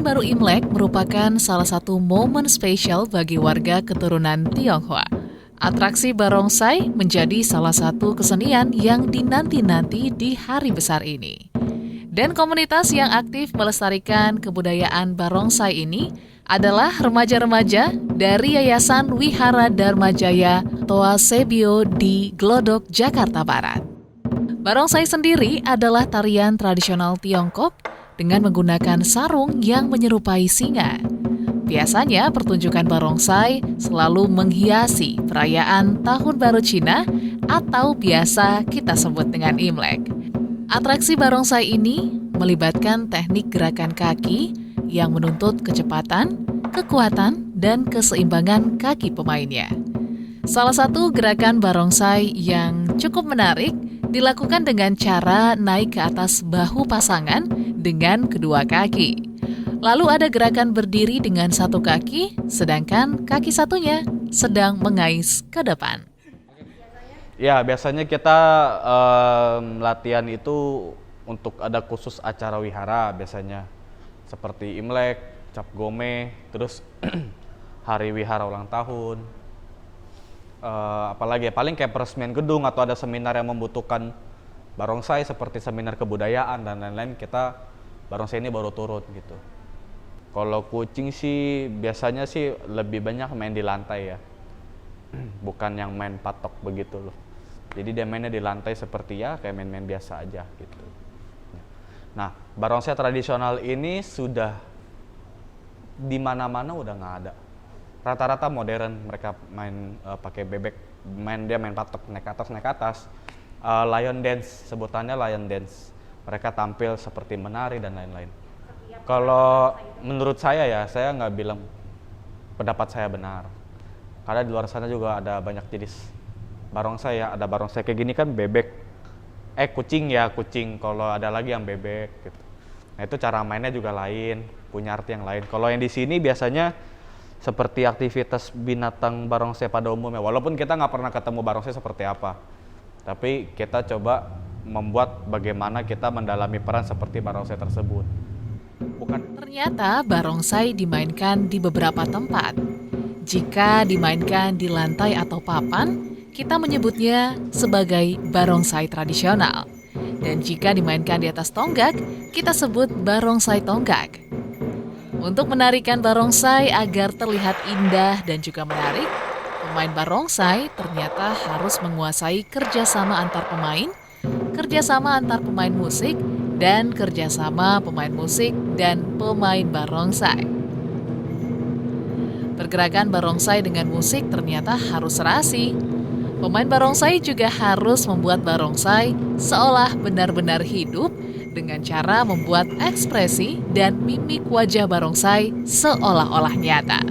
Baru Imlek merupakan salah satu momen spesial bagi warga keturunan Tionghoa. Atraksi barongsai menjadi salah satu kesenian yang dinanti-nanti di hari besar ini. Dan komunitas yang aktif melestarikan kebudayaan barongsai ini adalah remaja-remaja dari Yayasan Wihara Dharma Jaya Toa Sebio di Glodok, Jakarta Barat. Barongsai sendiri adalah tarian tradisional Tiongkok dengan menggunakan sarung yang menyerupai singa. Biasanya pertunjukan barongsai selalu menghiasi perayaan Tahun Baru Cina atau biasa kita sebut dengan Imlek. Atraksi barongsai ini melibatkan teknik gerakan kaki yang menuntut kecepatan, kekuatan, dan keseimbangan kaki pemainnya. Salah satu gerakan barongsai yang cukup menarik dilakukan dengan cara naik ke atas bahu pasangan dengan kedua kaki. Lalu ada gerakan berdiri dengan satu kaki, sedangkan kaki satunya sedang mengais ke depan. Ya, biasanya kita latihan itu untuk ada khusus acara wihara biasanya. Seperti Imlek, Cap Gome, terus hari wihara ulang tahun. Apalagi paling kayak peresmian gedung atau ada seminar yang membutuhkan barongsai seperti seminar kebudayaan dan lain-lain, kita barongsai ini baru turun gitu. Kalau kucing sih biasanya sih lebih banyak main di lantai ya, bukan yang main patok begitu loh. Jadi dia mainnya di lantai seperti ya kayak main-main biasa aja gitu. Nah, barongsai tradisional ini sudah di mana-mana udah nggak ada. Rata-rata modern, mereka main pakai bebek, main patok naik atas. Lion dance, sebutannya lion dance. Mereka tampil seperti menari dan lain-lain. Kalau menurut saya ya, saya nggak bilang pendapat saya benar. Karena di luar sana juga ada banyak jenis barongsai ya. Ada barongsai kayak gini kan bebek. Kucing ya kucing. Kalau ada lagi yang bebek gitu. Nah itu cara mainnya juga lain, punya arti yang lain. Kalau yang di sini biasanya seperti aktivitas binatang barongsai pada umumnya. Walaupun kita nggak pernah ketemu barongsai seperti apa, tapi kita coba membuat bagaimana kita mendalami peran seperti barongsai tersebut. Ternyata barongsai dimainkan di beberapa tempat. Jika dimainkan di lantai atau papan, kita menyebutnya sebagai barongsai tradisional. Dan jika dimainkan di atas tonggak, kita sebut barongsai tonggak. Untuk menarikan barongsai agar terlihat indah dan juga menarik, pemain barongsai ternyata harus menguasai kerjasama antar pemain, kerjasama antar pemain musik, dan kerjasama pemain musik dan pemain barongsai. Pergerakan barongsai dengan musik ternyata harus serasi. Pemain barongsai juga harus membuat barongsai seolah benar-benar hidup dengan cara membuat ekspresi dan mimik wajah barongsai seolah-olah nyata.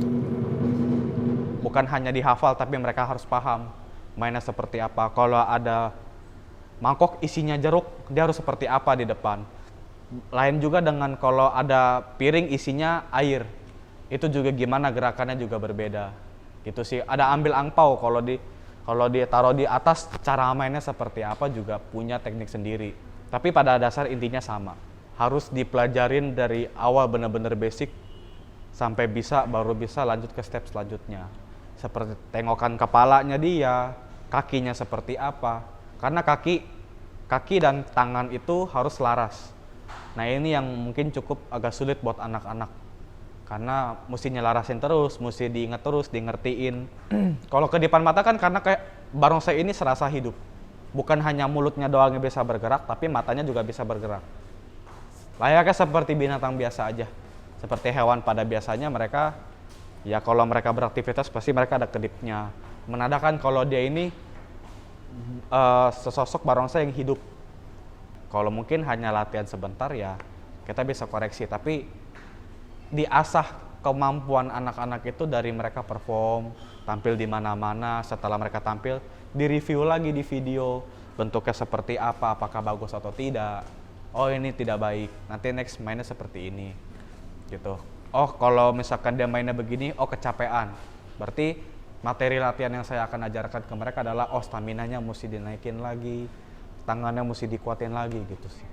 Bukan hanya dihafal, tapi mereka harus paham mainnya seperti apa. Kalau ada mangkok isinya jeruk, dia harus seperti apa di depan. Lain juga dengan kalau ada piring isinya air, itu juga gimana gerakannya juga berbeda. Gitu sih. Ada ambil angpau, kalau ditaruh di atas, cara mainnya seperti apa juga punya teknik sendiri. Tapi pada dasar intinya sama. Harus dipelajarin dari awal benar-benar basic sampai baru bisa lanjut ke step selanjutnya. Seperti tengokan kepalanya dia, kakinya seperti apa. Karena kaki dan tangan itu harus selaras. Nah ini yang mungkin cukup agak sulit buat anak-anak. Karena mesti nyelarasin terus, mesti diingat terus, di ngertiin. Kalau ke depan mata kan karena kayak barongsai ini serasa hidup. Bukan hanya mulutnya doang yang bisa bergerak, tapi matanya juga bisa bergerak. Layaknya seperti binatang biasa aja. Seperti hewan pada biasanya mereka, ya kalau mereka beraktivitas pasti mereka ada kedipnya. Menandakan kalau dia ini sesosok barongsai yang hidup. Kalau mungkin hanya latihan sebentar ya kita bisa koreksi. Tapi diasah kemampuan anak-anak itu dari mereka perform, tampil di mana-mana. Setelah mereka tampil, di-review lagi di video, bentuknya seperti apa, apakah bagus atau tidak. Oh ini tidak baik, nanti next mainnya seperti ini gitu. Oh kalau misalkan dia mainnya begini, oh kecapean, berarti materi latihan yang saya akan ajarkan ke mereka adalah oh staminanya mesti dinaikin lagi, tangannya mesti dikuatin lagi gitu sih.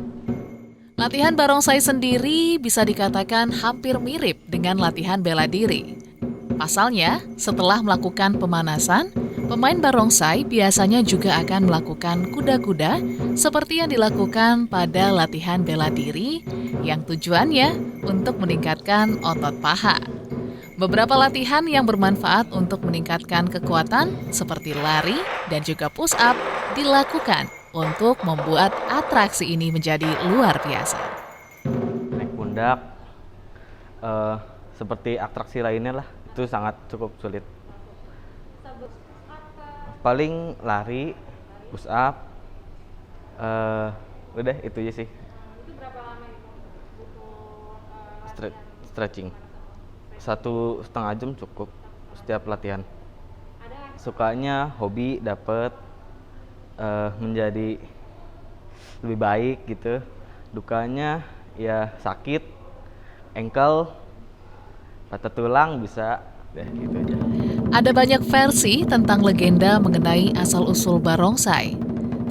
Latihan barongsai sendiri bisa dikatakan hampir mirip dengan latihan bela diri. Pasalnya, setelah melakukan pemanasan, pemain barongsai biasanya juga akan melakukan kuda-kuda seperti yang dilakukan pada latihan bela diri yang tujuannya untuk meningkatkan otot paha. Beberapa latihan yang bermanfaat untuk meningkatkan kekuatan seperti lari dan juga push up dilakukan untuk membuat atraksi ini menjadi luar biasa. Naik pundak, seperti atraksi lainnya lah, itu sangat cukup sulit. Paling lari, push up, udah itu aja sih. Itu berapa lama itu butuh Stretching 1,5 jam cukup setiap latihan. Sukanya hobi dapet menjadi lebih baik gitu. Dukanya ya sakit, ankle, patah tulang bisa, deh gitu aja. Ada banyak versi tentang legenda mengenai asal-usul barongsai.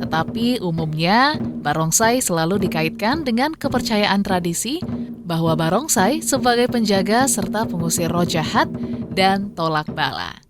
Tetapi umumnya, barongsai selalu dikaitkan dengan kepercayaan tradisi bahwa barongsai sebagai penjaga serta pengusir roh jahat dan tolak bala.